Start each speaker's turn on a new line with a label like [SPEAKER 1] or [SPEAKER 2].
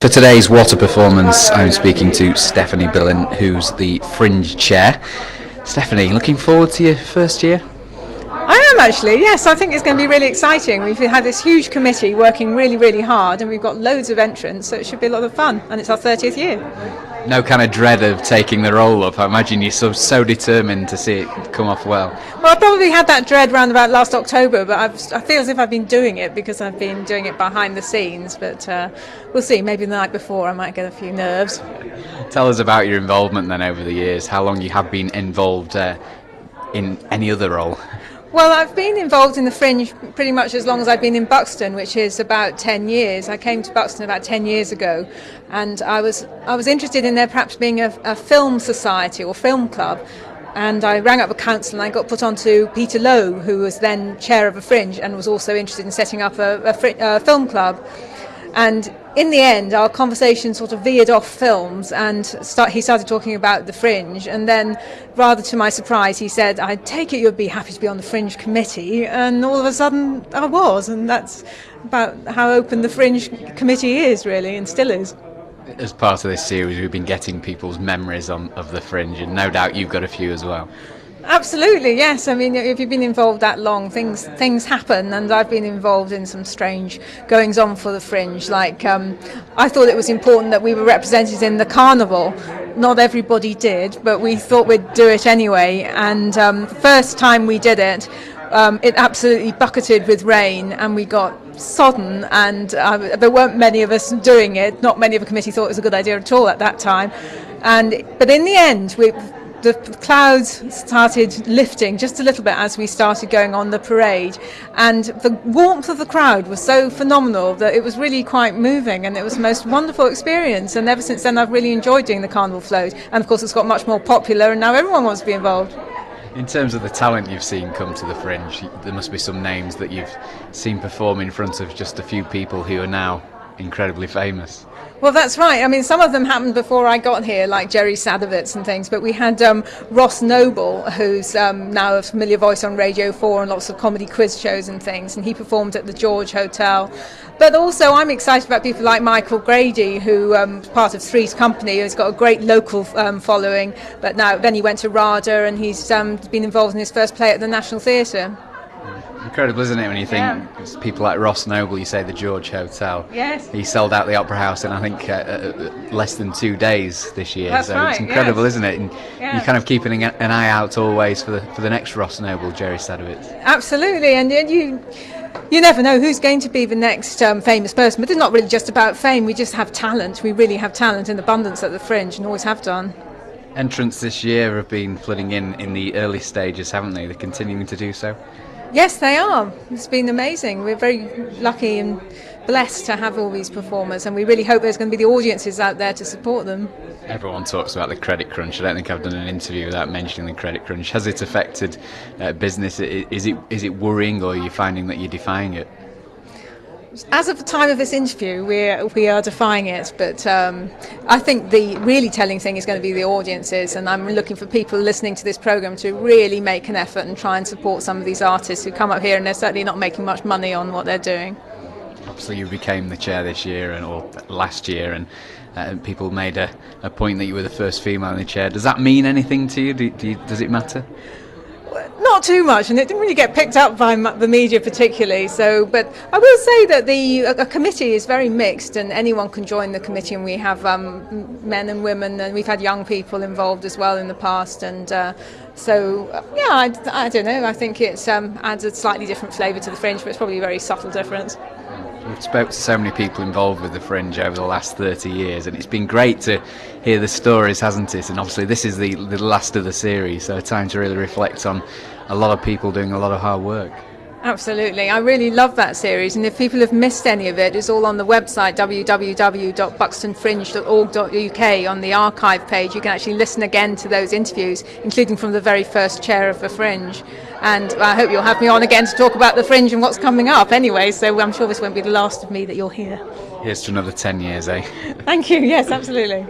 [SPEAKER 1] For today's water performance, I'm speaking to Stephanie Billen, who's the Fringe chair. Stephanie, looking forward to your first year?
[SPEAKER 2] I am actually, yes. I think it's going to be really exciting. We've had this huge committee working really, really hard, and we've got loads of entrants, so it should be a lot of fun. And it's our 30th year.
[SPEAKER 1] No kind of dread of taking the role up. I imagine you're so determined to see it come off well.
[SPEAKER 2] Well, I probably had that dread round about last October, but I feel as if I've been doing it because I've been doing it behind the scenes. But we'll see. Maybe the night before I might get a few nerves.
[SPEAKER 1] Tell us about your involvement then over the years. How long you have been involved in any other role?
[SPEAKER 2] Well, I've been involved in the Fringe pretty much as long as I've been in Buxton, which is about 10 years. I came to Buxton about 10 years ago, and I was interested in there perhaps being a film society or film club. And I rang up the council and I got put on to Peter Lowe, who was then chair of a Fringe and was also interested in setting up a film club. And in the end, our conversation sort of veered off films, and he started talking about the Fringe. And then, rather to my surprise, he said, "I take it you'd be happy to be on the Fringe committee." And all of a sudden, I was, and that's about how open the Fringe committee is, really, and still is.
[SPEAKER 1] As part of this series, we've been getting people's memories of the Fringe, and no doubt you've got a few as well.
[SPEAKER 2] Absolutely, yes. I mean, if you've been involved that long, things happen, and I've been involved in some strange goings-on for the Fringe. Like, I thought it was important that we were represented in the carnival. Not everybody did, but we thought we'd do it anyway. And the first time we did it, it absolutely bucketed with rain, and we got sodden, and there weren't many of us doing it. Not many of the committee thought it was a good idea at all at that time. But in the end, the clouds started lifting just a little bit as we started going on the parade, and the warmth of the crowd was so phenomenal that it was really quite moving, and it was the most wonderful experience. And ever since then I've really enjoyed doing the carnival float, and of course it's got much more popular and now everyone wants to be involved.
[SPEAKER 1] In terms of the talent you've seen come to the Fringe, there must be some names that you've seen perform in front of just a few people who are now incredibly famous.
[SPEAKER 2] Well, that's right. I mean, some of them happened before I got here, like Jerry Sadowitz and things, but we had Ross Noble, who's now a familiar voice on Radio 4 and lots of comedy quiz shows and things, and he performed at the George Hotel. But also I'm excited about people like Michael Grady, who is part of Three's Company, who's got a great local following, but then he went to RADA, and he's been involved in his first play at the National Theatre.
[SPEAKER 1] Incredible, isn't it, when you think people like Ross Noble, you say the George Hotel.
[SPEAKER 2] Yes.
[SPEAKER 1] He sold out the Opera House in, I think, less than 2 days this year.
[SPEAKER 2] That's
[SPEAKER 1] so
[SPEAKER 2] right,
[SPEAKER 1] it's incredible,
[SPEAKER 2] yes.
[SPEAKER 1] isn't it? And you're kind of keeping an eye out always for the next Ross Noble, Jerry Sadowitz.
[SPEAKER 2] Absolutely, and you never know who's going to be the next famous person, but it's not really just about fame. We just have talent. We really have talent in abundance at the Fringe, and always have done.
[SPEAKER 1] Entrants this year have been flooding in the early stages, haven't they? They're continuing to do so.
[SPEAKER 2] Yes, they are. It's been amazing. We're very lucky and blessed to have all these performers, and we really hope there's going to be the audiences out there to support them.
[SPEAKER 1] Everyone talks about the credit crunch. I don't think I've done an interview without mentioning the credit crunch. Has it affected business? Is it worrying, or are you finding that you're defying it?
[SPEAKER 2] As of the time of this interview, we are defying it, but I think the really telling thing is going to be the audiences, and I'm looking for people listening to this programme to really make an effort and try and support some of these artists who come up here, and they're certainly not making much money on what they're doing.
[SPEAKER 1] Obviously you became the chair this year or last year, and people made a point that you were the first female in the chair. Does that mean anything to you? Does it matter?
[SPEAKER 2] Not too much, and it didn't really get picked up by the media particularly. So, but I will say that the committee is very mixed, and anyone can join the committee. And we have men and women, and we've had young people involved as well in the past. And I don't know. I think it adds a slightly different flavour to the Fringe, but it's probably a very subtle difference.
[SPEAKER 1] We've spoke to so many people involved with the Fringe over the last 30 years, and it's been great to hear the stories, hasn't it? And obviously this is the last of the series, so time to really reflect on a lot of people doing a lot of hard work.
[SPEAKER 2] Absolutely. I really love that series, and if people have missed any of it, it's all on the website www.buxtonfringe.org.uk on the archive page. You can actually listen again to those interviews, including from the very first chair of the Fringe. And I hope you'll have me on again to talk about the Fringe and what's coming up anyway, so I'm sure this won't be the last of me that you'll hear.
[SPEAKER 1] Here's to another 10 years, eh?
[SPEAKER 2] Thank you. Yes, absolutely.